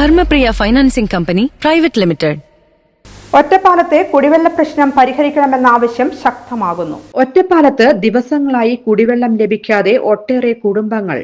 Dharmapriya financing company private limited. ഒറ്റപ്പാലത്തെ കുടിവെള്ള പ്രശ്നം പരിഹരിക്കണമെന്ന ആവശ്യം ശക്തമാകുന്നു. ഒറ്റപ്പാലത്ത് ദിവസങ്ങളായി കുടിവെള്ളം ലഭിക്കാതെ ഒട്ടേറെ കുടുംബങ്ങൾ.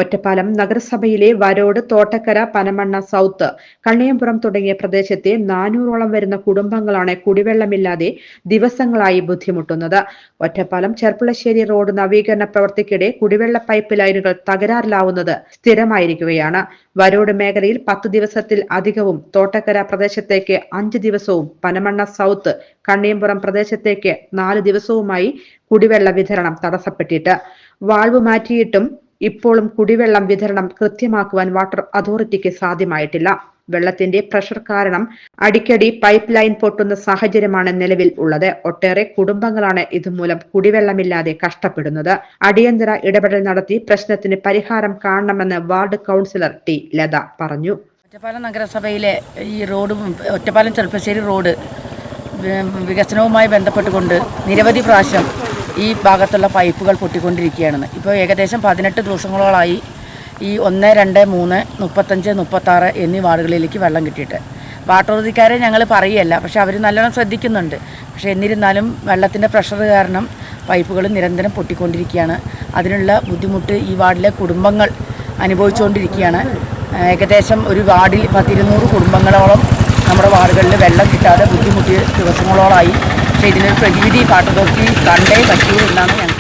ഒറ്റപ്പാലം നഗരസഭയിലെ വരോട്, തോട്ടക്കര, പനമണ്ണ സൗത്ത്, കണ്ണയമ്പുറം തുടങ്ങിയ പ്രദേശത്തെ 400ഓളം വരുന്ന കുടുംബങ്ങളാണ് കുടിവെള്ളമില്ലാതെ ദിവസങ്ങളായി ബുദ്ധിമുട്ടുന്നത്. ഒറ്റപ്പാലം ചെർപ്പുളശ്ശേരി റോഡ് നവീകരണ പ്രവൃത്തിക്കിടെ കുടിവെള്ള പൈപ്പ് ലൈനുകൾ തകരാറിലാവുന്നത് സ്ഥിരമായിരിക്കുകയാണ്. വരോട് മേഖലയിൽ 10 ദിവസത്തിൽ അധികവും, തോട്ടക്കര പ്രദേശത്തേക്ക് 5 ദിവസവും, പനമണ്ണ സൗത്ത്, കണ്ണയമ്പുറം പ്രദേശത്തേക്ക് 4 ദിവസവുമായി കുടിവെള്ള വിതരണം തടസ്സപ്പെട്ടിട്ട്. വാൾവ് മാറ്റിയിട്ടും ഇപ്പോഴും കുടിവെള്ളം വിതരണം കൃത്യമാക്കുവാൻ വാട്ടർ അതോറിറ്റിക്ക് സാധ്യമായിട്ടില്ല. വെള്ളത്തിന്റെ പ്രഷർ കാരണം അടിക്കടി പൈപ്പ് ലൈൻ പൊട്ടുന്ന സാഹചര്യമാണ് നിലവിൽ ഉള്ളത്. ഒട്ടേറെ കുടുംബങ്ങളാണ് ഇതുമൂലം കുടിവെള്ളമില്ലാതെ കഷ്ടപ്പെടുന്നത്. അടിയന്തര ഇടപെടൽ നടത്തി പ്രശ്നത്തിന് പരിഹാരം കാണണമെന്ന് വാർഡ് കൗൺസിലർ ടി ലത പറഞ്ഞു. ഒറ്റപ്പാലം നഗരസഭയിലെ ഈ റോഡ്, ഒറ്റപ്പാലം ചെർപ്പശ്ശേരി റോഡ് വികസനവുമായി ബന്ധപ്പെട്ടുകൊണ്ട് നിരവധി പ്രാവശ്യം ഈ ഭാഗത്തുള്ള പൈപ്പുകൾ പൊട്ടിക്കൊണ്ടിരിക്കുകയാണെന്ന്. ഇപ്പോൾ ഏകദേശം 18 ദിവസങ്ങളോളായി ഈ 1, 2, 3, 35, 36 എന്നീ വാർഡുകളിലേക്ക് വെള്ളം കിട്ടിയിട്ട്. വാട്ടർ അതോറിറ്റിക്കാരെ ഞങ്ങൾ പറയുകയല്ല, പക്ഷെ അവർ നല്ലോണം ശ്രദ്ധിക്കുന്നുണ്ട്. പക്ഷേ എന്നിരുന്നാലും വെള്ളത്തിൻ്റെ പ്രഷർ കാരണം പൈപ്പുകൾ നിരന്തരം പൊട്ടിക്കൊണ്ടിരിക്കുകയാണ്. അതിനുള്ള ബുദ്ധിമുട്ട് ഈ വാർഡിലെ കുടുംബങ്ങൾ അനുഭവിച്ചുകൊണ്ടിരിക്കുകയാണ്. ഏകദേശം ഒരു വാർഡിൽ 200 കുടുംബങ്ങളോളം നമ്മുടെ വാർഡുകളിൽ വെള്ളം കിട്ടാതെ ബുദ്ധിമുട്ടിയ ദിവസങ്ങളോളായി. പക്ഷേ ഇതിനൊരു പ്രതിവിധി വാട്ടർ അതോറിറ്റി കണ്ടേ പറ്റൂ എന്നാണ് ഞങ്ങൾ